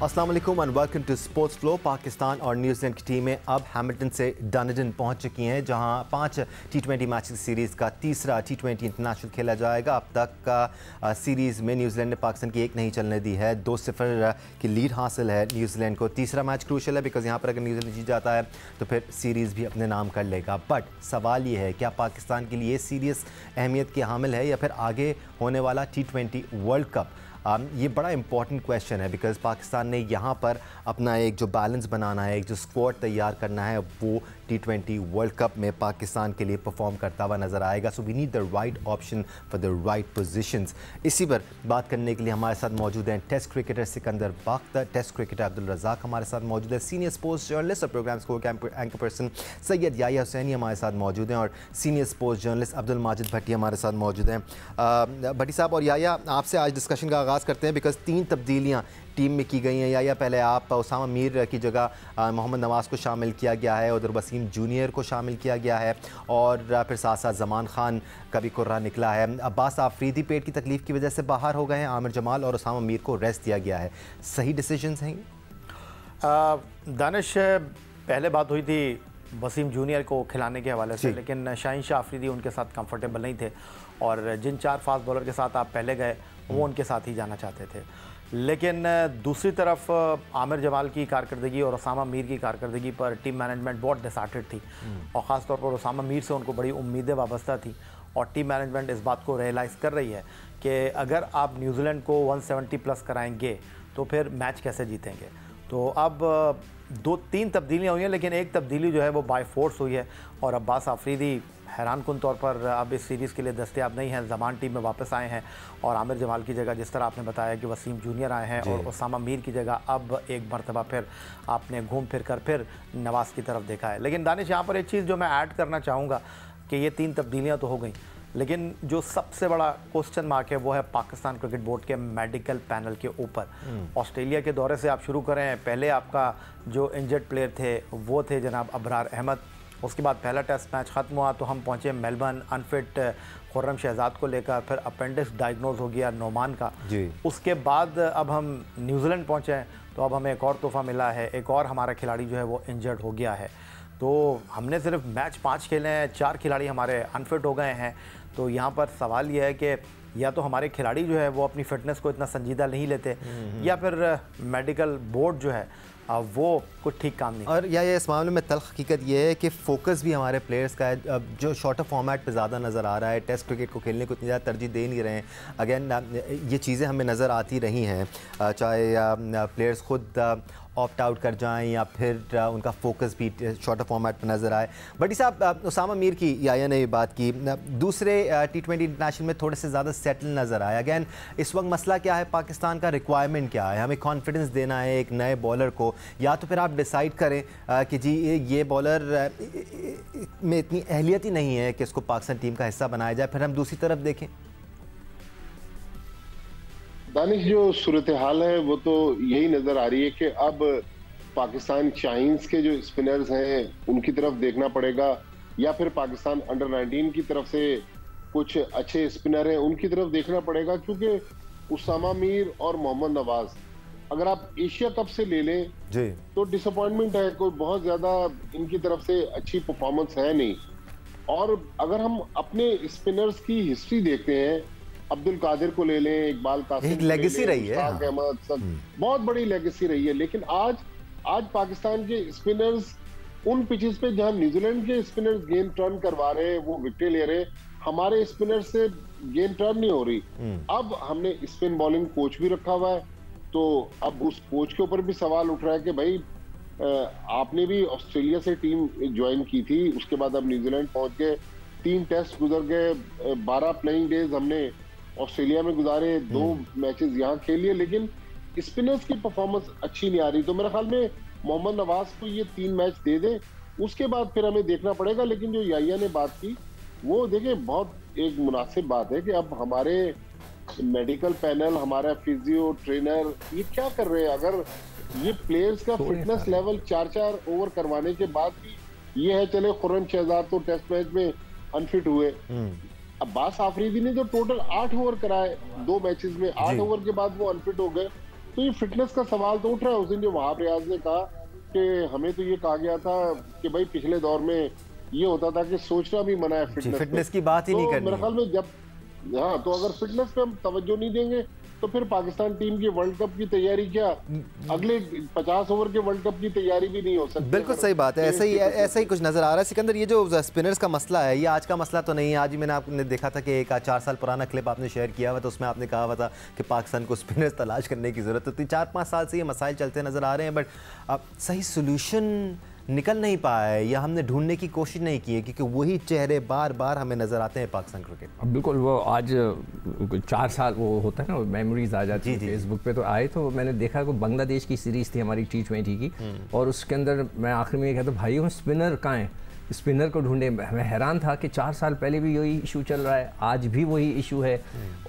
अस्सलाम वालेकुम and welcome to sports flow. Pakistan और न्यूजीलैंड की टीमें अब हैमिल्टन से डनडन पहुंच चुकी हैं, जहां 5 T20 मैच सीरीज़ का तीसरा T20 इंटरनेशनल खेला जाएगा। अब तक का सीरीज़ में न्यूजीलैंड ने पाकिस्तान की एक नहीं चलने दी है। 2-0 की लीड हासिल है न्यूजीलैंड को। तीसरा मैच क्रूशल है बिकॉज यहाँ पर अगर न्यूजीलैंड जीत जाता है तो फिर सीरीज़ भी अपने नाम कर लेगा। बट सवाल ये है, क्या पाकिस्तान के लिए सीरियस अहमियत की हामिल है या फिर आगे होने वाला T20 वर्ल्ड कप? ये बड़ा इंपॉर्टेंट क्वेश्चन है बिकॉज़ पाकिस्तान ने यहाँ पर अपना एक जो बैलेंस बनाना है, एक जो स्क्वाड तैयार करना है, वो T20 वर्ल्ड कप में पाकिस्तान के लिए परफॉर्म करता हुआ नज़र आएगा। So we need the right option for the right positions. इसी पर बात करने के लिए हमारे साथ मौजूद हैं test cricketer Sikandar Bakhtar, test cricketer Abdul Razzaq हमारे साथ मौजूद है, सीनियर स्पोर्ट्स जर्नलिस्ट और प्रोग्राम्स को एंकर पर्सन सैयद याया हुसैनी हमारे साथ मौजूद हैं, और senior sports journalist Abdul Majid Bhatti हमारे साथ मौजूद हैं। भट्टी साहब और याया, आपसे आज डिस्कशन का आगाज़ करते हैं बिकॉज 3 तब्दीलियाँ टीम में की गई हैं। या पहले आप उसामा मीर की जगह मोहम्मद नवाज़ को शामिल किया गया है, उधर वसीम जूनियर को शामिल किया गया है, और फिर साथ साथ ज़मान खान का भी कुर्रा निकला है। अब्बास आफरीदी पेट की तकलीफ़ की वजह से बाहर हो गए हैं, आमिर जमाल और उसामा मीर को रेस्ट दिया गया है। सही डिसीजंस हैं? दानिश, पहले बात हुई थी वसीम जूनियर को खिलाने के हवाले से, लेकिन शाहीन शाह आफरीदी उनके साथ कंफर्टेबल नहीं थे और जिन 4 फास्ट बॉलर के साथ आप पहले गए वो उनके साथ ही जाना चाहते थे। लेकिन दूसरी तरफ आमिर जमाल की कारकर्दगी और उसामा मीर की कारकर्दगी पर टीम मैनेजमेंट बहुत डिसहार्टेड थी और ख़ास तौर पर उसामा मीर से उनको बड़ी उम्मीदें वाबस्ता थी और टीम मैनेजमेंट इस बात को रियलाइज़ कर रही है कि अगर आप न्यूजीलैंड को 170 प्लस कराएंगे तो फिर मैच कैसे जीतेंगे। तो अब 2-3 तब्दीलियाँ हुई हैं, लेकिन एक तब्दीली जो है वो बाय फोर्स हुई है और अब्बास आफरीदी हैरानकुन तौर पर अब इस सीरीज़ के लिए दस्तयाब नहीं है। ज़मान टीम में वापस आए हैं और आमिर जमाल की जगह, जिस तरह आपने बताया कि वसीम जूनियर आए हैं, और उसामा मीर की जगह अब एक मरतबा फिर आपने घूम फिर कर फिर नवाज़ की तरफ देखा है। लेकिन दानिश, यहाँ पर एक चीज़ जो मैं ऐड करना चाहूँगा कि ये 3 तब्दीलियाँ तो हो गई, लेकिन जो सबसे बड़ा क्वेश्चन मार्क है वो है पाकिस्तान क्रिकेट बोर्ड के मेडिकल पैनल के ऊपर। ऑस्ट्रेलिया के दौरे से आप शुरू करें, पहले आपका जो इंजर्ड प्लेयर थे वो थे जनाब अबरार अहमद। उसके बाद पहला टेस्ट मैच ख़त्म हुआ तो हम पहुँचे मेलबर्न अनफिट खुर्रम शहजाद को लेकर, फिर अपेंडिक्स डायग्नोज हो गया नोमान का। उसके बाद अब हम न्यूजीलैंड पहुँचे तो अब हमें एक और तोहफ़ा मिला है, एक और हमारा खिलाड़ी जो है वो इंजर्ड हो गया है। तो हमने सिर्फ मैच 5 खेले हैं, 4 खिलाड़ी हमारे अनफिट हो गए हैं। तो यहाँ पर सवाल यह है कि या तो हमारे खिलाड़ी जो है वो अपनी फ़िटनेस को इतना संजीदा नहीं लेते, या फिर मेडिकल बोर्ड जो है वो कुछ ठीक काम नहीं। और या इस मामले में तल्ख़ हकीकत ये है कि फोकस भी हमारे प्लेयर्स का है, जो शॉर्टर फॉर्मेट पे ज़्यादा नज़र आ रहा है, टेस्ट क्रिकेट को खेलने को इतनी ज़्यादा तरजीह दे नहीं रहे हैं। अगेन ये चीज़ें हमें नज़र आती रही हैं, चाहे प्लेयर्स खुद ऑप्ट आउट कर जाएं या फिर उनका फोकस भी शॉर्टर फॉर्मेट पर नज़र आए। बट साहब, उसामा मीर की याया ने बात की, दूसरे T20 इंटरनेशनल में थोड़े से ज़्यादा सेटल नज़र आए। अगैन इस वक्त मसला क्या है, पाकिस्तान का रिक्वायरमेंट क्या है? हमें कॉन्फिडेंस देना है एक नए बॉलर को, या तो फिर आप डिसाइड करें कि जी ये बॉलर में इतनी अहलियत ही नहीं है कि इसको पाकिस्तान टीम का हिस्सा बनाया जाए, फिर हम दूसरी तरफ देखें। दानिश, जो सूरत हाल है वो तो यही नजर आ रही है कि अब पाकिस्तान शाहीन्स के जो स्पिनर्स हैं उनकी तरफ देखना पड़ेगा, या फिर पाकिस्तान अंडर 19 की तरफ से कुछ अच्छे स्पिनर हैं उनकी तरफ देखना पड़ेगा। क्योंकि उसामा मीर और मोहम्मद नवाज अगर आप एशिया कप से ले लें जी तो डिसअपॉइंटमेंट है, कोई बहुत ज्यादा इनकी तरफ से अच्छी परफॉर्मेंस है नहीं। और अगर हम अपने स्पिनर्स की हिस्ट्री देखते हैं, अब्दुल कादिर को ले लें, इकबाल कासिम, एक लेगेसी रही है, अहमद, सब बहुत बड़ी लेगेसी रही है। लेकिन आज पाकिस्तान के स्पिनर्स उन पिचेस पे जहां न्यूजीलैंड के स्पिनर्स गेम टर्न करवा रहे हैं, वो विकेट ले रहे हैं, हमारे स्पिनर से गेम टर्न नहीं हो रही। अब हमने स्पिन बॉलिंग कोच भी रखा हुआ है, तो अब उस कोच के ऊपर भी सवाल उठ रहा है कि भाई आपने भी ऑस्ट्रेलिया से टीम ज्वाइन की थी, उसके बाद अब न्यूजीलैंड पहुंच गए, 3 टेस्ट गुजर गए, 12 प्लेइंग डेज हमने ऑस्ट्रेलिया में गुजारे, 2 मैचेस यहाँ खेल लिए, लेकिन स्पिनर्स की परफॉर्मेंस अच्छी नहीं आ रही। तो मेरे ख्याल में मोहम्मद नवाज को ये 3 मैच दे दें, उसके बाद फिर हमें देखना पड़ेगा। लेकिन जो याया ने बात की वो देखिए बहुत एक मुनासिब बात है कि अब हमारे मेडिकल पैनल, हमारा फिजियो ट्रेनर ये क्या कर रहे हैं। अगर ये प्लेयर्स का फिटनेस लेवल 4-4 ओवर करवाने के बाद भी ये है, चले खुर्रम शहजाद तो टेस्ट मैच में अनफिट हुए, अब्बास आफरीदी ने जो टोटल 8 ओवर कराए 2 मैचेस में, 8 ओवर के बाद वो अनफिट हो गए। तो ये फिटनेस का सवाल तो उठ रहा है। उस दिन जो वहाब रियाज ने कहा कि हमें तो ये कहा गया था कि भाई पिछले दौर में ये होता था कि सोचना भी मना है फिटनेस की बात ही नहीं करनी। मेरे ख्याल में जब तो अगर फिटनेस पे हम तवज्जो नहीं देंगे तो फिर पाकिस्तान टीम की वर्ल्ड कप की तैयारी क्या, अगले 50 ओवर के वर्ल्ड कप की तैयारी भी नहीं हो सकती। बिल्कुल सही बात है, ऐसा ही कुछ नजर आ रहा है। सिकंदर, ये जो स्पिनर्स का मसला है ये आज का मसला तो नहीं है। आज ही मैंने आपने देखा था कि एक 4 साल पुराना क्लिप आपने शेयर किया हुआ, तो उसमें आपने कहा हुआ था कि पाकिस्तान को स्पिनर्स तलाश करने की जरूरत है। 4-5 साल से ये मसाइल चलते नजर आ रहे हैं, बट अब सही सोल्यूशन निकल नहीं पाया है या हमने ढूंढने की कोशिश नहीं की है, क्योंकि वही चेहरे बार बार हमें नज़र आते हैं पाकिस्तान क्रिकेट। बिल्कुल, वो आज 4 साल वो होता है ना, मेमोरीज आ जाती है फेसबुक पे। तो आए तो मैंने देखा कि बांग्लादेश की सीरीज़ थी हमारी T20 की, और उसके अंदर मैं आखिर में ये कहता भाई वो स्पिनर कहाँ हैं, स्पिनर को ढूंढे। मैं हैरान था कि 4 साल पहले भी यही इशू चल रहा है, आज भी वही इशू है,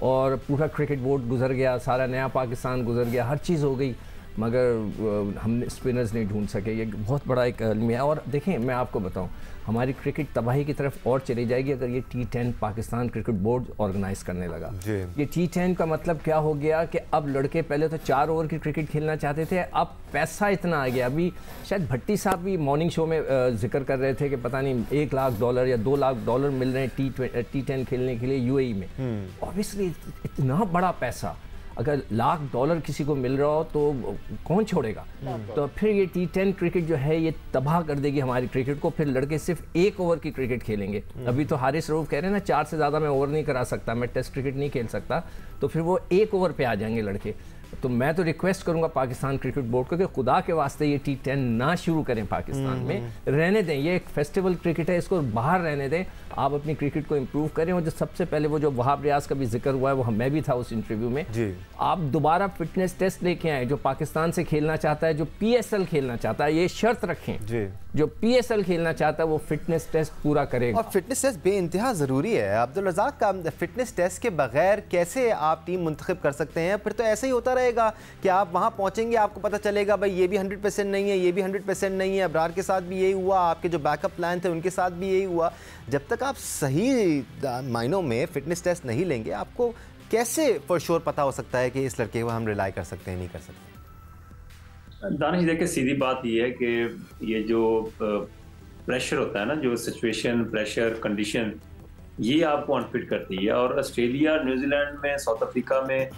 और पूरा क्रिकेट बोर्ड गुजर गया, सारा नया पाकिस्तान गुजर गया, हर चीज़ हो गई, मगर हमने स्पिनर्स नहीं ढूंढ सके। ये बहुत बड़ा एक अलमिया है। और देखें, मैं आपको बताऊं, हमारी क्रिकेट तबाही की तरफ और चली जाएगी अगर ये T10 Pakistan cricket board organise करने लगा। ये T10 का मतलब क्या हो गया कि अब लड़के पहले तो 4 ओवर की क्रिकेट खेलना चाहते थे, अब पैसा इतना आ गया। अभी शायद भट्टी साहब भी मॉर्निंग शो में जिक्र कर रहे थे कि पता नहीं $1 लाख या $2 लाख मिल रहे हैं T10 खेलने के लिए UAE में। ऑब्वियसली इतना बड़ा पैसा अगर $1 लाख किसी को मिल रहा हो तो कौन छोड़ेगा। तो फिर ये T10 क्रिकेट जो है ये तबाह कर देगी हमारी क्रिकेट को। फिर लड़के सिर्फ 1 ओवर की क्रिकेट खेलेंगे। अभी तो हारिस रऊफ कह रहे हैं ना 4 से ज़्यादा मैं ओवर नहीं करा सकता, मैं टेस्ट क्रिकेट नहीं खेल सकता, तो फिर वो 1 ओवर पे आ जाएंगे लड़के। तो मैं तो रिक्वेस्ट करूंगा पाकिस्तान क्रिकेट बोर्ड को कि खुदा के वास्ते ये T10 ना शुरू करें पाकिस्तान में, रहने दें। ये एक फेस्टिवल क्रिकेट है, इसको बाहर रहने दें। आप अपनी क्रिकेट को इम्प्रूव करें। और जो सबसे पहले वो जो वहाब रियाज का भी जिक्र हुआ है, वो मैं भी था उस इंटरव्यू में जी। आप दोबारा फिटनेस टेस्ट लेके आए, जो पाकिस्तान से खेलना चाहता है, जो PSL खेलना चाहता है, ये शर्त रखें जी। जो PSL खेलना चाहता है वो फिटनेस टेस्ट पूरा करेगा। और फिटनेस टेस्ट बेइंतहा ज़रूरी है। अब्दुल रज़ाक का फिटनेस टेस्ट के बगैर कैसे आप टीम मुंतखब कर सकते हैं? फिर तो ऐसे ही होता रहेगा कि आप वहाँ पहुँचेंगे, आपको पता चलेगा भाई ये भी 100% नहीं है, ये भी 100% नहीं है। अबरार के साथ भी यही हुआ, आपके जो बैकअप प्लान थे उनके साथ भी यही हुआ। जब तक आप सही मायनों में फिटनेस टेस्ट नहीं लेंगे, आपको कैसे फॉर श्योर पता हो सकता है कि इस लड़के को हम रिलाई कर सकते हैं, नहीं कर सकते? दानिश, देखिए सीधी बात ये है कि ये जो प्रेशर होता है ना, जो सिचुएशन, प्रेशर, कंडीशन, ये आपको अनफिट करती है। और ऑस्ट्रेलिया, न्यूजीलैंड में, साउथ अफ्रीका में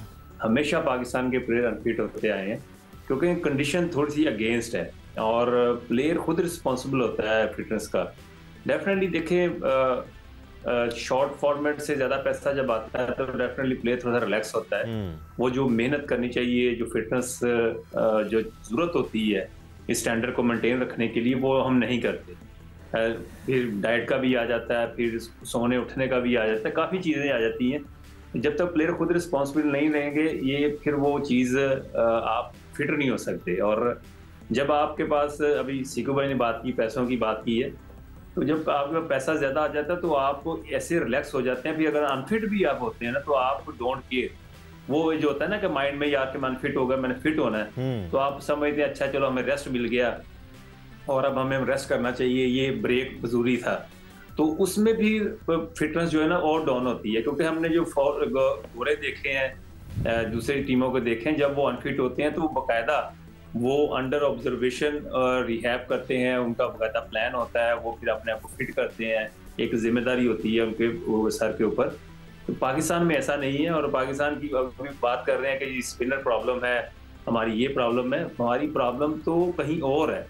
हमेशा पाकिस्तान के प्लेयर अनफिट होते आए हैं, क्योंकि कंडीशन थोड़ी सी अगेंस्ट है और प्लेयर खुद रिस्पॉन्सिबल होता है फिटनेस का। डेफिनेटली देखें, शॉर्ट फॉर्मेट से ज़्यादा पैसा जब आता है तो डेफिनेटली प्लेयर थोड़ा सा रिलैक्स होता है। वो जो मेहनत करनी चाहिए, जो फिटनेस जो ज़रूरत होती है इस स्टैंडर्ड को मेंटेन रखने के लिए, वो हम नहीं करते। फिर डाइट का भी आ जाता है, फिर सोने उठने का भी आ जाता है, काफ़ी चीज़ें आ जाती हैं। जब तक प्लेयर खुद रिस्पॉन्सिबल नहीं रहेंगे, ये फिर वो चीज़ आप फिट नहीं हो सकते। और जब आपके पास, अभी सीकू भाई ने बात की, पैसों की बात की है, तो जब आपका पैसा ज़्यादा आ जाता है तो आप ऐसे रिलैक्स हो जाते हैं। फिर अगर अनफिट भी आप होते हैं ना, तो आप डोंट केयर। वो जो होता है ना कि माइंड में यार कि मैं अनफिट हो गया, मैंने फिट होना है, तो आप समझते हैं अच्छा चलो हमें रेस्ट मिल गया और अब हमें रेस्ट करना चाहिए, ये ब्रेक जरूरी था। तो उसमें भी फिटनेस जो है ना और डाउन होती है, क्योंकि हमने जो गोरे देखे हैं, दूसरी टीमों को देखे हैं, जब वो अनफिट होते हैं तो बाकायदा वो अंडर ऑब्जर्वेशन रिहैब करते हैं, उनका बाकायदा प्लान होता है, वो फिर अपने आप को फिट करते हैं, एक जिम्मेदारी होती है उनके सर के ऊपर। तो पाकिस्तान में ऐसा नहीं है। और पाकिस्तान की अभी बात कर रहे हैं कि स्पिनर प्रॉब्लम है, हमारी ये प्रॉब्लम है, हमारी प्रॉब्लम तो कहीं और है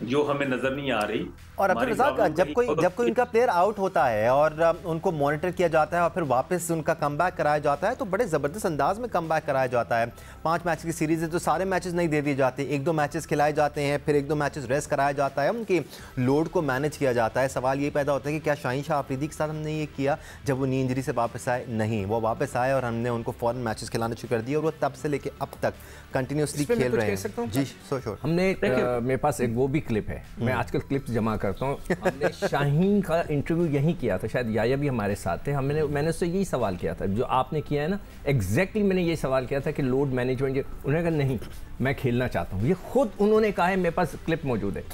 जो हमें नजर नहीं आ रही। और अब्दुल रज़ाक, जब कोई उनका प्लेयर आउट होता है और उनको मॉनिटर किया जाता है और फिर वापस उनका कमबैक कराया जाता है, तो बड़े ज़बरदस्त अंदाज में कमबैक कराया जाता है। 5 मैच की सीरीज़ है तो सारे मैचेस नहीं दे दिए जाते, 1-2 मैचेस खिलाए जाते हैं, फिर 1-2 मैचेस रेस्ट कराया जाता है, उनकी लोड को मैनेज किया जाता है। सवाल ये पैदा होता है कि क्या शाहीन शाह आफरीदी के साथ हमने ये किया जब वो नी इंजरी से वापस आए? नहीं, वो वापस आए और हमने उनको फ़ौरन मैचेस खिलाना शुरू कर दिया और वो तब से लेकर अब तक कंटिन्यूसली खेल रहे हैं। जी सो श्योर। हमने मेरे पास एक वो भी क्लिप है, मैं आजकल क्लिप्स जमा करता हूँ। हमने शाहीन का इंटरव्यू यहीं किया था, शायद याया भी हमारे साथ थे। मैंने उससे यही सवाल किया था जो आपने किया है ना, एग्जैक्टली मैंने ये सवाल किया था कि लोड मैनेजमेंट। उन्होंने कहा नहीं मैं खेलना चाहता हूँ, ये खुद उन्होंने कहा है, मेरे पास क्लिप मौजूद है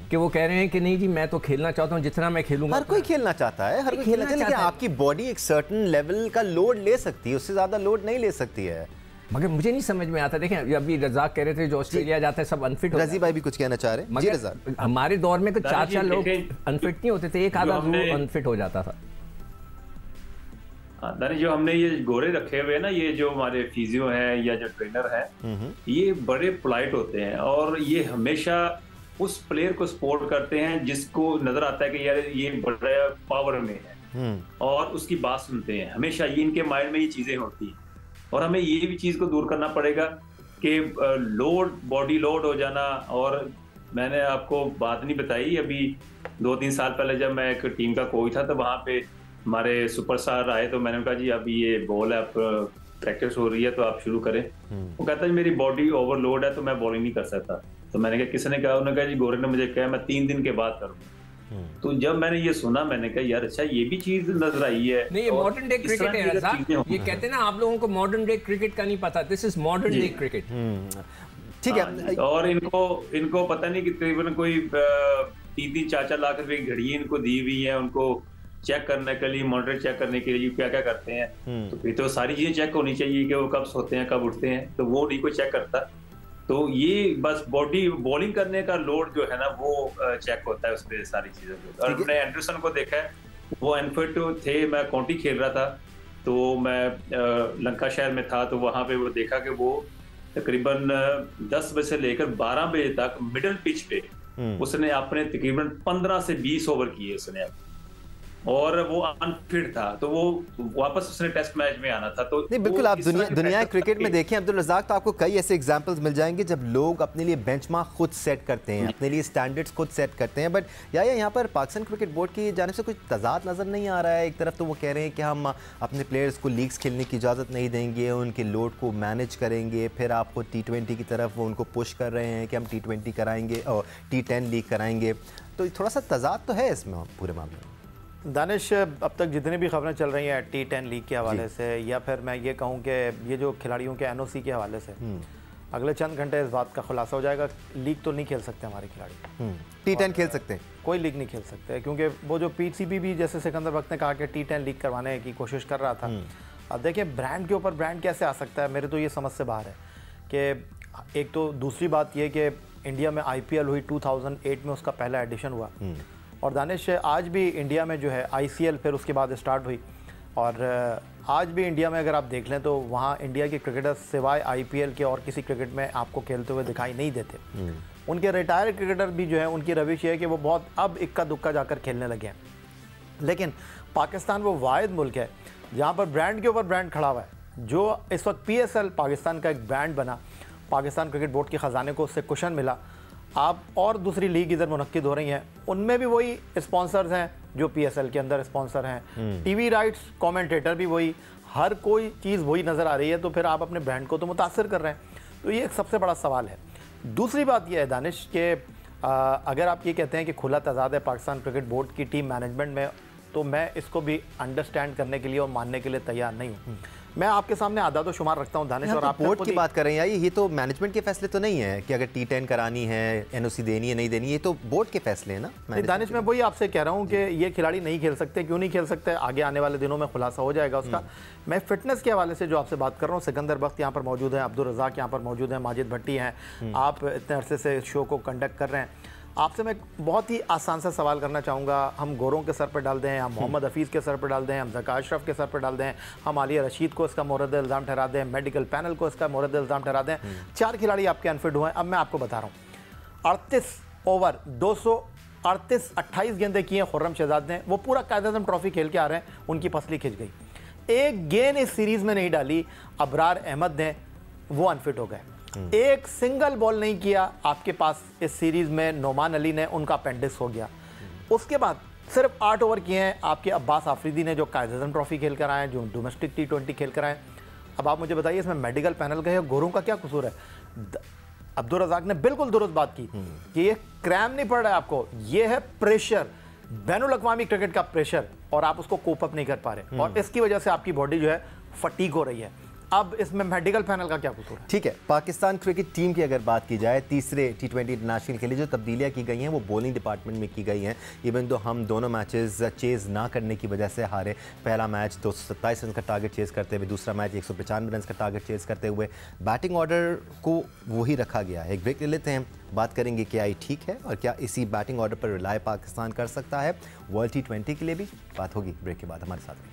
कि वो कह रहे हैं कि नहीं जी मैं तो खेलना चाहता हूँ, जितना मैं खेलूंगा। हर कोई खेलना चाहता है, हर कोई खेलना चाहता है, लेकिन आपकी बॉडी एक सर्टेन लेवल का लोड ले सकती है, उससे ज्यादा लोड नहीं ले सकती है। मगर मुझे नहीं समझ में आता। देखें अभी रज़ाक कह रहे थे जो ऑस्ट्रेलिया जाता है सब अनफिट रज़ी भाई भी कुछ कहना चाह रहे हैं। जी रज़ाक, हमारे दौर में कुछ 4 लोग अनफिट नहीं होते थे, एक आधा अनफिट हो जाता था। दानिश, जो हमने ये गोरे रखे हुए ना, ये जो हमारे फिजियो हैं या जो ट्रेनर हैं, ये बड़े पोलाइट होते हैं और ये हमेशा उस प्लेयर को सपोर्ट करते हैं जिसको नजर आता है कि यार ये बड़ा पावर में है और उसकी बात सुनते हैं। हमेशा ये इनके माइंड में ये चीजें होती हैं और हमें ये भी चीज को दूर करना पड़ेगा कि लोड, बॉडी लोड हो जाना। और मैंने आपको बात नहीं बताई, अभी 2-3 साल पहले जब मैं एक टीम का कोच था तो वहां पे हमारे सुपरस्टार आए तो मैंने कहा जी अभी ये बॉल है, आप प्रैक्टिस हो रही है तो आप शुरू करें। वो कहता है मेरी बॉडी ओवरलोड है तो मैं बॉलिंग नहीं कर सकता। तो मैंने कहा किसने कहा? उन्होंने कहा जी गोरे ने मुझे कहा मैं 3 दिन के बाद करूंगा। तो जब मैंने ये सुना मैंने कहा यार अच्छा ये भी चीज नजर आई है। नहीं, ये मॉडर्न डे क्रिकेट है रज़ाक। ये कहते हैं ना आप लोगों को मॉडर्न डे क्रिकेट का नहीं पता, this is modern day cricket. ठीक है। और इनको पता नहीं कि तकरीबन कोई 3-3 4-4 लाख रुपए की घड़ी इनको दी हुई है, उनको चेक करने के लिए, मॉनिटर चेक करने के लिए क्या क्या करते हैं। तो फिर तो सारी चीजें चेक होनी चाहिए कि वो कब सोते हैं कब उठते हैं, तो वो नहीं कोई चेक करता। तो ये बस बॉडी बॉलिंग करने का लोड जो है ना वो चेक होता है उस पर सारी चीजों को। और मैंने एंडरसन को देखा है, वो अनफिट थे, मैं काउंटी खेल रहा था तो मैं लंकाशायर में था, तो वहां पे वो देखा कि वो तकरीबन 10 बजे से लेकर 12 बजे तक मिडिल पिच पे उसने अपने तकरीबन 15 से 20 ओवर किए उसने, और वो अनफिट था तो वो वापस उसने टेस्ट मैच में आना था। तो नहीं बिल्कुल, आप दुनिया क्रिकेट में देखें अब्दुल रज़ाक तो आपको कई ऐसे एग्जांपल्स मिल जाएंगे जब लोग अपने लिए बेंचमार्क खुद सेट करते हैं, अपने लिए स्टैंडर्ड्स खुद सेट करते हैं। बट यहाँ पर पाकिस्तान क्रिकेट बोर्ड की जानिब से कुछ तजाद नज़र नहीं आ रहा है। एक तरफ तो वो कह रहे हैं कि हम अपने प्लेयर्स को लीग्स खेलने की इजाज़त नहीं देंगे, उनके लोड को मैनेज करेंगे, फिर आपको T20 की तरफ वो उनको पुश कर रहे हैं कि हम T20 कराएंगे और T10 लीग कराएंगे। तो थोड़ा सा तजाद तो है इसमें पूरे मामले में। दानिश, अब तक जितनी भी खबरें चल रही हैं T10 लीग के हवाले से, या फिर मैं ये कहूँ कि ये जो खिलाड़ियों के NOC के हवाले से, अगले चंद घंटे इस बात का खुलासा हो जाएगा। लीग तो नहीं खेल सकते हमारे खिलाड़ी, T10 खेल सकते हैं, कोई लीग नहीं खेल सकते, क्योंकि वो जो PCB भी जैसे सिकंदर वक्त ने कहा कि T10 लीग करवाने की कोशिश कर रहा था। अब देखिए ब्रांड के ऊपर ब्रांड कैसे आ सकता है, मेरे तो ये समझ से बाहर है कि एक तो दूसरी बात ये कि इंडिया में IPL हुई 2008 में, उसका पहला एडिशन हुआ। और दानिश, आज भी इंडिया में जो है ICL फिर उसके बाद स्टार्ट हुई, और आज भी इंडिया में अगर आप देख लें तो वहाँ इंडिया के क्रिकेटर्स सिवाय IPL के और किसी क्रिकेट में आपको खेलते हुए दिखाई नहीं देते। उनके रिटायर्ड क्रिकेटर भी जो है उनकी रविश ये है कि वो बहुत अब इक्का दुक्का जाकर खेलने लगे हैं। लेकिन पाकिस्तान वो वाहिद मुल्क है जहाँ पर ब्रांड के ऊपर ब्रांड खड़ा हुआ है। जो इस वक्त PSL पाकिस्तान का एक ब्रांड बना, पाकिस्तान क्रिकेट बोर्ड के ख़जाने को उससे कुशन मिला। आप और दूसरी लीग इधर मुनक्किद हो रही हैं, उनमें भी वही स्पॉन्सर्स हैं जो PSL के अंदर स्पॉन्सर हैं, टीवी राइट्स, कमेंटेटर भी वही, हर कोई चीज़ वही नज़र आ रही है। तो फिर आप अपने ब्रांड को तो मुतासर कर रहे हैं। तो ये एक सबसे बड़ा सवाल है। दूसरी बात यह है दानिश कि अगर आप ये कहते हैं कि खुला तजाद है पाकिस्तान क्रिकेट बोर्ड की टीम मैनेजमेंट में, तो मैं इसको भी अंडरस्टैंड करने के लिए और मानने के लिए तैयार नहीं हूँ। मैं आपके सामने आदाद और शुमार रखता हूँ दानिश, और आप बोर्ड की बात कर रहे हैं, ये तो मैनेजमेंट के फैसले तो नहीं है कि अगर T10 करानी है, NOC देनी है नहीं देनी, ये तो बोर्ड के फैसले हैं ना। दानिश, मैं वही आपसे कह रहा हूँ कि ये खिलाड़ी नहीं खेल सकते, क्यों नहीं खेल सकते, आगे आने वाले दिनों में खुलासा हो जाएगा उसका। मैं फिटनेस के हवाले से जो आपसे बात कर रहा हूँ, सिकंदर बख्त यहाँ पर मौजूद है, अब्दुल रज़ाक यहाँ पर मौजूद है, माजिद भट्टी हैं, आप इतने अरसे से इस शो को कंडक्ट कर रहे हैं। आपसे मैं बहुत ही आसान सा सवाल करना चाहूँगा। हम गोरों के सर पर डाल दें, हम मोहम्मद हफीज़ के सर पर डाल दें, हम ज़का अशरफ के सर पर डाल दें, हम आलिया रशीद को इसका मोरद इल्ज़ाम ठहरा दें, मेडिकल पैनल को इसका मोरद इल्ज़ाम ठहरा दें, 4 खिलाड़ी आपके अनफिट हुए हैं। अब मैं आपको बता रहा हूँ, 38 ओवर 238 28 गेंदें की हैं खुर्रम शहजाद ने, वो पूरा कायद-ए-आज़म ट्रॉफी खेल के आ रहे हैं, उनकी फसली खिंच गई। एक गेंद इस सीरीज़ में नहीं डाली अबरार अहमद ने, वो अनफिट हो गए। एक सिंगल बॉल नहीं किया आपके पास इस सीरीज में नोमान अली ने, उनका अपेंडिक्स हो गया। उसके बाद सिर्फ 8 ओवर किए हैं आपके अब्बास आफरीदी ने, जो कायद-ए-आज़म ट्रॉफी खेल कर आए, जो डोमेस्टिक T20 खेल कर आए। अब आप मुझे बताइए इसमें मेडिकल पैनल का या गोरों का क्या कसूर है? अब्दुल रज़ाक ने बिल्कुल दुरुस्त बात की कि ये क्रैम नहीं पड़ रहा है आपको, ये है प्रेशर, बैनुल अक़वामी क्रिकेट का प्रेशर, और आप उसको कोप अप नहीं कर पा रहे, और इसकी वजह से आपकी बॉडी जो है फटीग हो रही है। अब इसमें मेडिकल पैनल का क्या कसूर है? ठीक है, पाकिस्तान क्रिकेट टीम की अगर बात की जाए, तीसरे T20 इंटरनेशनल के लिए जो तब्दीलियां की गई हैं वो बॉलिंग डिपार्टमेंट में की गई हैं। इवन तो हम दोनों मैचेस चेज़ ना करने की वजह से हारे। पहला मैच 227 रन का टारगेट चेज़ करते हुए, दूसरा मैच 195 रन का टारगेट चेज़ करते हुए। बैटिंग ऑर्डर को वही रखा गया है। एक ब्रेक ले लेते हैं, बात करेंगे क्या ये ठीक है और क्या इसी बैटिंग ऑर्डर पर रिलाय पाकिस्तान कर सकता है वर्ल्ड T20 के लिए भी। बात होगी ब्रेक के बाद, हमारे साथ में।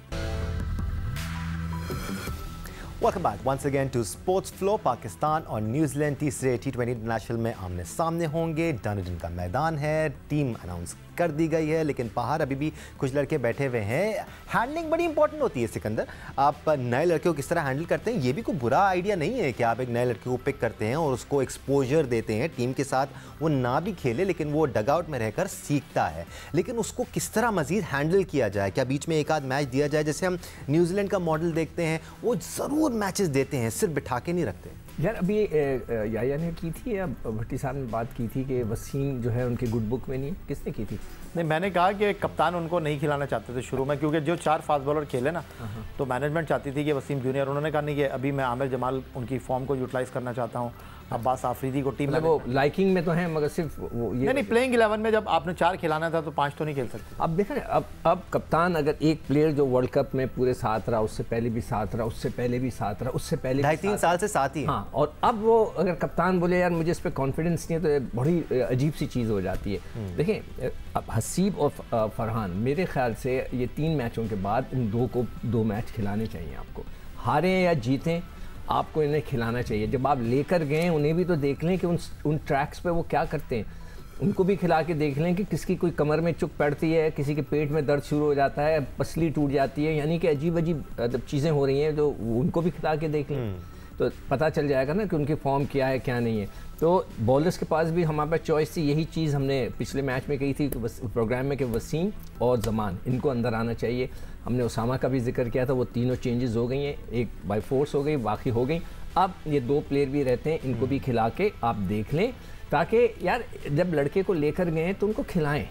Welcome back once again to Sports Flow। Pakistan और न्यूजीलैंड तीसरे T20 इंटरनेशनल में आमने सामने होंगे। डनडन का मैदान है, टीम अनाउंस कर दी गई है, लेकिन बाहर अभी भी कुछ लड़के बैठे हुए हैं। हैंडलिंग बड़ी इंपॉर्टेंट होती है सिकंदर। आप नए लड़के को किस तरह हैंडल करते हैं, ये भी कोई बुरा आइडिया नहीं है कि आप एक नए लड़के को पिक करते हैं और उसको एक्सपोजर देते हैं टीम के साथ। वो ना भी खेले लेकिन वो डगआउट में रहकर सीखता है, लेकिन उसको किस तरह मजीद हैंडल किया जाए। क्या बीच में एक आध मैच दिया जाए, जैसे हम न्यूजीलैंड का मॉडल देखते हैं, वो ज़रूर मैचेस देते हैं, सिर्फ बिठा के नहीं रखते। यार अभी याया ने की थी या भट्टी साहब ने बात की थी कि वसीम जो है उनकी गुड बुक में नहीं, किसने की थी? नहीं, मैंने कहा कि कप्तान उनको नहीं खिलाना चाहते थे शुरू में, क्योंकि जो 4 फास्ट बॉलर खेले ना, तो मैनेजमेंट चाहती थी कि वसीम जूनियर, उन्होंने कहा नहीं कि अभी मैं आमिर जमाल उनकी फॉर्म को यूटिलाइज करना चाहता हूँ, अब्बास आफरीदी को टीम में। वो लाइकिंग में तो है मगर सिर्फ वो ये नहीं, प्लेइंग 11 में जब आपने 4 खिलाना था तो 5 तो नहीं खेल सकते। अब देखा अब कप्तान अगर एक प्लेयर जो वर्ल्ड कप में पूरे साथ रहा, उससे पहले भी साथ रहा, उससे पहले भी साथ रहा, उससे पहले 2.5-3 साल से साथ ही। हाँ, और अब वो अगर कप्तान बोले यार मुझे इस पर कॉन्फिडेंस नहीं है, तो ये बड़ी अजीब सी चीज़ हो जाती है। देखिए अब हसीब और फरहान, मेरे ख्याल से ये 3 मैचों के बाद इन 2 को 2 मैच खिलाने चाहिए आपको। हारें या जीतें, आपको इन्हें खिलाना चाहिए। जब आप लेकर गए उन्हें भी तो देख लें कि उन ट्रैक्स पे वो क्या करते हैं, उनको भी खिला के देख लें कि किसकी कोई कमर में चुक पड़ती है, किसी के पेट में दर्द शुरू हो जाता है, पसली टूट जाती है, यानी कि अजीब अजीब चीज़ें हो रही हैं, जो उनको भी खिला के देख लें तो पता चल जाएगा ना कि उनकी फॉर्म क्या है क्या नहीं है। तो बॉलर्स के पास भी हमारे पास चॉइस थी, यही चीज़ हमने पिछले मैच में कही थी प्रोग्राम में कि वसीम और जमान इनको अंदर आना चाहिए। हमने उसामा का भी जिक्र किया था, वो तीनों चेंजेस हो गई हैं, एक बाय फोर्स हो गई, बाकी हो गई। अब ये 2 प्लेयर भी रहते हैं, इनको भी खिला के आप देख लें, ताकि यार जब लड़के को लेकर गए तो उनको खिलाएं,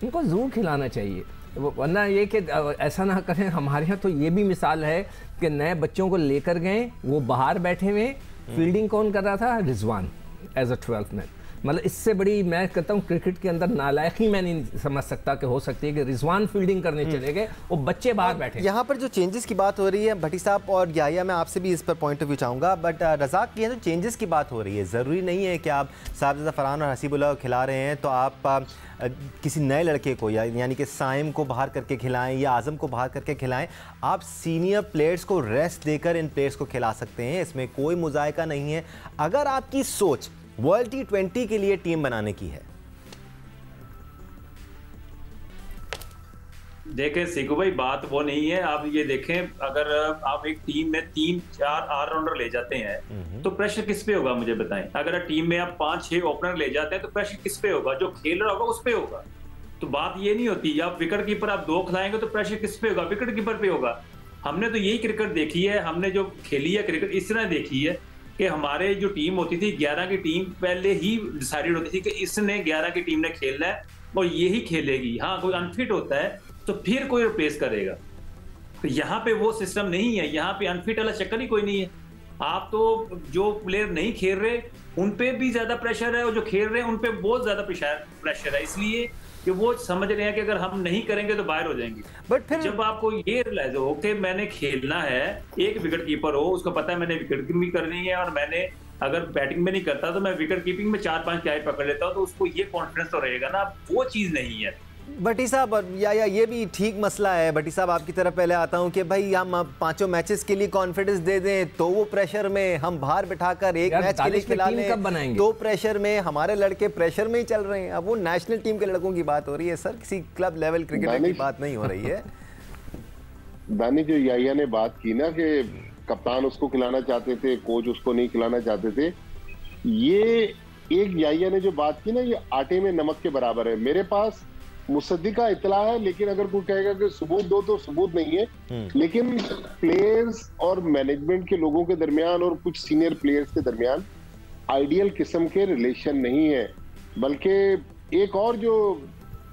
इनको ज़रूर खिलाना चाहिए। वरना ये कि ऐसा ना करें। हमारे यहाँ तो ये भी मिसाल है कि नए बच्चों को लेकर गए, वो बाहर बैठे हुए, फील्डिंग कौन कर रहा था? Rizwan as a 12th man. मतलब इससे बड़ी मैं कहता हूँ क्रिकेट के अंदर नालायकी मैं नहीं समझ सकता कि हो सकती है कि रिजवान फील्डिंग करने चले गए, वो बच्चे बाहर बैठे। यहाँ पर जो चेंजेस की बात हो रही है भट्टी साहब और याया, मैं आपसे भी इस पर पॉइंट ऑफ व्यू चाहूँगा, बट रज़ाक की जो चेंजेस की बात हो रही है, ज़रूरी नहीं है कि आप साहबजादा फरहान और हसीबुल्लाह को खिला रहे हैं तो आप किसी नए लड़के को यानी कि साइम को बाहर करके खिलाएं या आज़म को बाहर करके खिलाएं। आप सीनियर प्लेयर्स को रेस्ट देकर इन प्लेयर्स को खिला सकते हैं, इसमें कोई मुज़ायका नहीं है, अगर आपकी सोच वर्ल्ड T20 के लिए टीम बनाने की है। देखें सीकू भाई, बात वो नहीं है। आप ये देखें, अगर आप एक टीम में 3-4 ऑलराउंडर ले जाते हैं तो प्रेशर किस पे होगा मुझे बताएं। अगर टीम में आप 5-6 ओपनर ले जाते हैं तो प्रेशर किस पे होगा? जो खेल रहा होगा उस पे होगा। तो बात ये नहीं होती आप विकेट कीपर आप 2 खिलाएंगे तो प्रेशर किस पे होगा? विकेट कीपर पे होगा। हमने तो यही क्रिकेट देखी है, हमने जो खेली है क्रिकेट इस तरह देखी है कि हमारे जो टीम होती थी 11 की टीम पहले ही डिसाइडेड होती थी कि इसने 11 की टीम ने खेलना है और यही खेलेगी। हाँ, कोई अनफिट होता है तो फिर कोई रिप्लेस करेगा। तो यहाँ पे वो सिस्टम नहीं है, यहाँ पे अनफिट वाला चक्कर ही कोई नहीं है। आप तो जो प्लेयर नहीं खेल रहे उन पे भी ज्यादा प्रेशर है और जो खेल रहे हैं उन पे बहुत ज्यादा प्रेशर है, इसलिए कि वो समझ रहे हैं कि अगर हम नहीं करेंगे तो बाहर हो जाएंगे। बट फिर जब आपको ये रियलाइज हो कि मैंने खेलना है, एक विकेट कीपर हो उसको पता है मैंने विकेट कीपिंग करनी है और मैंने अगर बैटिंग में नहीं करता तो मैं विकेट कीपिंग में 4-5 कैच पकड़ लेता हूं, तो उसको ये कॉन्फिडेंस तो रहेगा ना। वो चीज नहीं है भट्टी साहब। या ये भी ठीक मसला है। भट्टी साहब आपकी तरफ पहले आता हूं कि भाई हम 5 मैचेस के लिए कॉन्फिडेंस दे दें तो वो प्रेशर में हम बाहर बिठाकर एक मैच के लिए खिला लें तो प्रेशर में हमारे लड़के प्रेशर में ही चल रहे हैं। अब वो नेशनल टीम के लड़कों की बात हो रही है सर, किसी क्लब लेवल क्रिकेटर की बात नहीं हो रही है। दानिश, जो याया ने बात की ना कि कप्तान उसको खिलाना चाहते थे, कोच उसको नहीं खिलाना चाहते थे, ये एक याया ने जो बात की ना, ये आटे में नमक के बराबर है। मेरे पास मुसद्दिका इतला है, लेकिन अगर कोई कहेगा कि सबूत दो तो सबूत नहीं है। लेकिन प्लेयर्स और मैनेजमेंट के लोगों के दरमियान और कुछ सीनियर प्लेयर्स के दरमियान आइडियल किस्म के रिलेशन नहीं है। बल्कि एक और जो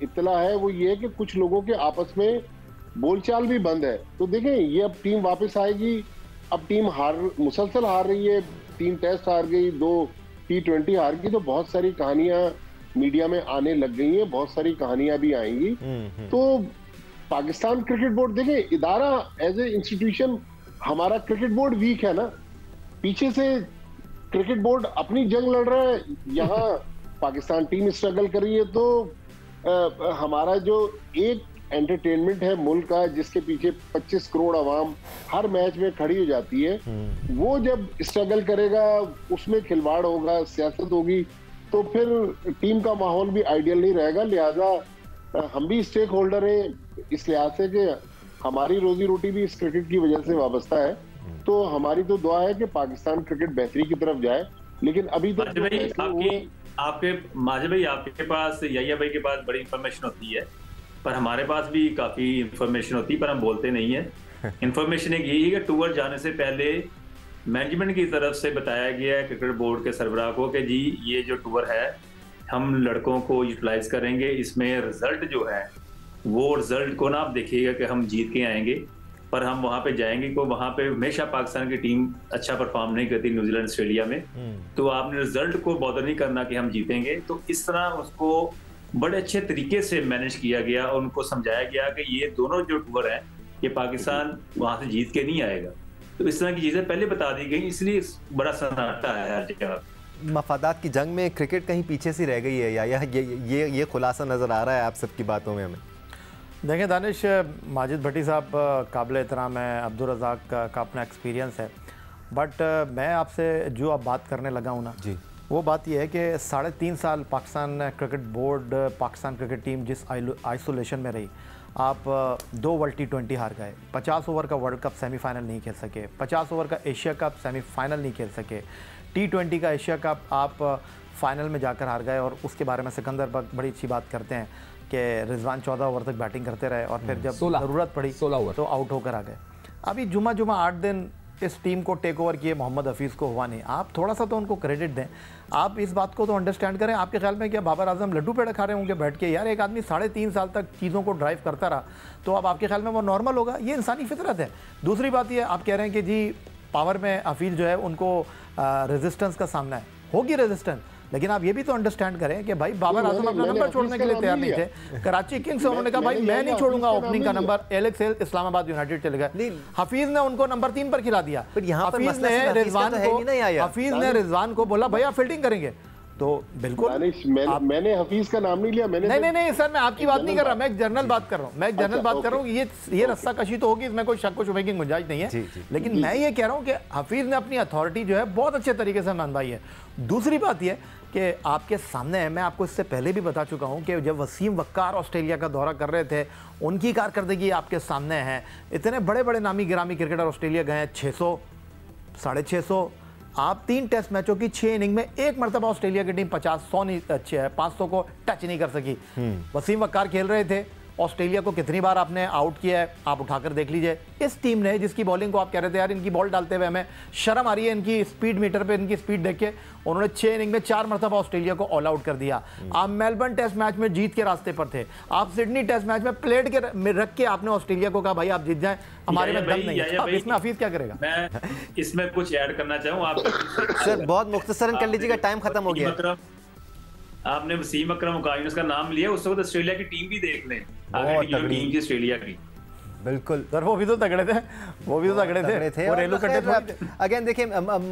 इतला है वो ये है कि कुछ लोगों के आपस में बोलचाल भी बंद है। तो देखें, ये अब टीम वापस आएगी अब टीम मुसलसल हार रही है, 3 टेस्ट हार गई, 2 T20 हार गई, तो बहुत सारी कहानियां मीडिया में आने लग गई हैं, बहुत सारी कहानियां भी आएंगी। तो पाकिस्तान क्रिकेट बोर्ड, देखिए इदारा एज ए इंस्टीट्यूशन, हमारा क्रिकेट बोर्ड वीक है ना, पीछे से क्रिकेट बोर्ड अपनी जंग लड़ रहा है, यहाँ पाकिस्तान टीम स्ट्रगल कर रही है। तो हमारा जो एक एंटरटेनमेंट है मुल्क का, जिसके पीछे 25 करोड़ आवाम हर मैच में खड़ी हो जाती है, वो जब स्ट्रगल करेगा, उसमें खिलवाड़ होगा, सियासत होगी, तो फिर टीम का माहौल भी आइडियल नहीं रहेगा। लिहाजा हम भी स्टेक होल्डर हैं इस लिहाज से कि हमारी रोजी रोटी भी इस क्रिकेट की वजह से वाबस्ता है। तो हमारी तो दुआ है कि पाकिस्तान क्रिकेट बेहतरी की तरफ जाए, लेकिन अभी तक आपके पास, याया भाई के पास बड़ी इंफॉर्मेशन होती है, पर हमारे पास भी काफी इंफॉर्मेशन होती है, पर हम बोलते नहीं है। इंफॉर्मेशन एक यही है कि टूर जाने से पहले मैनेजमेंट की तरफ से बताया गया है क्रिकेट बोर्ड के सरबराह को कि जी ये जो टूर है हम लड़कों को यूटिलाइज करेंगे, इसमें रिजल्ट जो है वो रिजल्ट को ना आप देखिएगा कि हम जीत के आएंगे, पर हम वहां पे जाएंगे को वहां पे हमेशा पाकिस्तान की टीम अच्छा परफॉर्म नहीं करती न्यूजीलैंड ऑस्ट्रेलिया में, तो आपने रिजल्ट को बॉदर नहीं करना कि हम जीतेंगे। तो इस तरह उसको बड़े अच्छे तरीके से मैनेज किया गया और उनको समझाया गया कि ये दोनों जो टूर हैं ये पाकिस्तान वहां से जीत के नहीं आएगा। तो इस तरह की चीजें पहले बता दी गई, इसलिए बड़ा सन्नाटा है हर जगह। मफादात की जंग में क्रिकेट कहीं पीछे सी रह गई है या ये खुलासा नजर आ रहा है आप सबकी बातों में हमें? देखें दानिश, माजिद भट्टी साहब काबिल एहतराम है, अब्दुल रज़ाक का अपना एक्सपीरियंस है, बट मैं आपसे जो अब बात करने लगा हूँ ना जी, वो बात यह है कि 3.5 साल Pakistan cricket board, Pakistan cricket team जिस आइसोलेशन में रही, आप 2 वर्ल्ड T20 हार गए, 50 ओवर का वर्ल्ड कप सेमीफाइनल नहीं खेल सके, 50 ओवर का एशिया कप सेमीफाइनल नहीं खेल सके, T20 का एशिया कप आप फाइनल में जाकर हार गए, और उसके बारे में सिकंदर बड़ी अच्छी बात करते हैं कि रिजवान 14 ओवर तक बैटिंग करते रहे और फिर जब ज़रूरत पड़ी 16 ओवर तो आउट होकर आ गए। अभी जुमा 8 दिन इस टीम को टेक ओवर किए मोहम्मद हफीज़ को हुआ नहीं, आप थोड़ा सा तो उनको क्रेडिट दें, आप इस बात को तो अंडरस्टैंड करें। आपके ख्याल में क्या बाबर आजम लड्डू पेड़े खा रहे होंगे बैठ के? यार एक आदमी 3.5 साल तक चीज़ों को ड्राइव करता रहा, तो अब आपके ख्याल में वो नॉर्मल होगा? ये इंसानी फितरत है। दूसरी बात ये, आप कह रहे हैं कि जी पावर में हफीज़ जो है उनको रेजिस्टेंस का सामना है, होगी रेजिस्टेंस, लेकिन आप ये भी तो अंडरस्टैंड करें कि भाई बाबर आजम अपना नंबर छोड़ने के लिए तैयार नहीं थे। कराची किंग्स से उन्होंने कहा भाई मैं नहीं छोड़ूंगा ओपनिंग का number, Alex hello Islamabad United चले गए, हफीज ने उनको नंबर 3 पर खिला दिया। हफीज ने रिजवान को बोला भाई आप फील्डिंग करेंगे, तो बिल्कुल मैंने हफीज का नाम नहीं लिया, मैंने नहीं सर, मैं आपकी बात नहीं कर रहा, मैं एक जनरल बात कर रहा हूँ, ये रस्सा कशी तो होगी, इसमें कोई शक व शुबे की गुंजाइश नहीं है, लेकिन मैं ये कह रहा हूँ कि हफीज ने अपनी अथॉरिटी जो है बहुत अच्छे तरीके से मनवाई है। दूसरी बात यह कि आपके सामने है, मैं आपको इससे पहले भी बता चुका हूं कि जब वसीम वक्कार ऑस्ट्रेलिया का दौरा कर रहे थे, उनकी कारकर्दगी आपके सामने है। इतने बड़े बड़े नामी गिरामी क्रिकेटर ऑस्ट्रेलिया गए हैं, 600, 650, आप 3 टेस्ट मैचों की 6 इनिंग में एक मरतबा ऑस्ट्रेलिया की टीम 500 को टच नहीं कर सकी। वसीम वक्कार खेल रहे थे, ऑस्ट्रेलिया को कितनी बार आपने आउट किया है, आप उठाकर देख लीजिए। इस टीम ने, जिसकी बॉलिंग को आप कह रहे थे यार इनकी बॉल डालते हुए हमें शर्म आ रही है, इनकी स्पीड मीटर पे इनकी स्पीड देख के, उन्होंने 6 इनिंग में 4 मरतबा ऑस्ट्रेलिया को ऑल आउट कर दिया। आप मेलबर्न टेस्ट मैच में जीत के रास्ते पर थे, आप सिडनी टेस्ट मैच में प्लेट के रख के आपने ऑस्ट्रेलिया को कहा भाई आप जीत जाए, हमारे में दम नहीं है। अब इसमें हफीज क्या करेगा? मैं इसमें कुछ ऐड करना चाहूँ आप सर, बहुत मुख्तसरन कर लीजिएगा, टाइम खत्म हो गया। आपने वसीम अकरम उकायुनस का नाम लिया, उस वक्त ऑस्ट्रेलिया की टीम भी देख लें, टीम की ऑस्ट्रेलिया की। बिल्कुल सर, वो भी तो तगड़े थे, और रेलू कटे। अगेन देखिए,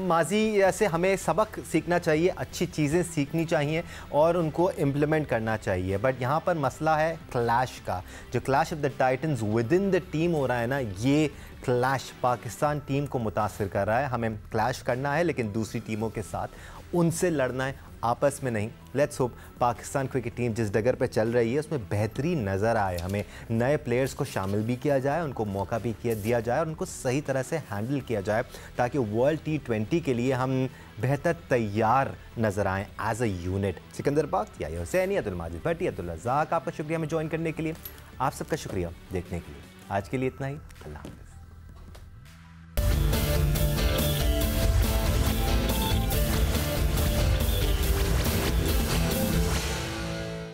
माजी से हमें सबक सीखना चाहिए, अच्छी चीज़ें सीखनी चाहिए और उनको इम्प्लीमेंट करना चाहिए। बट यहाँ पर मसला है क्लैश का, जो clash of the titans with in the team हो रहा है ना, ये क्लैश पाकिस्तान टीम को मुतासिर कर रहा है। हमें क्लैश करना है लेकिन दूसरी टीमों के साथ उनसे लड़ना है, आपस में नहीं। Let's hope Pakistan cricket team जिस डगर पे चल रही है उसमें बेहतरी नज़र आए, हमें नए प्लेयर्स को शामिल भी किया जाए, उनको मौका भी दिया जाए और उनको सही तरह से हैंडल किया जाए, ताकि वर्ल्ड T20 के लिए हम बेहतर तैयार नज़र आएँ एज अ यूनिट। सिकंदर बाग, याया हुसैनी, अब्दुल माजिद भट्टी, अब्दुल रज़ाक, आपका शुक्रिया हमें ज्वाइन करने के लिए, आप सबका शुक्रिया देखने के लिए। आज के लिए इतना ही, अल्लाह।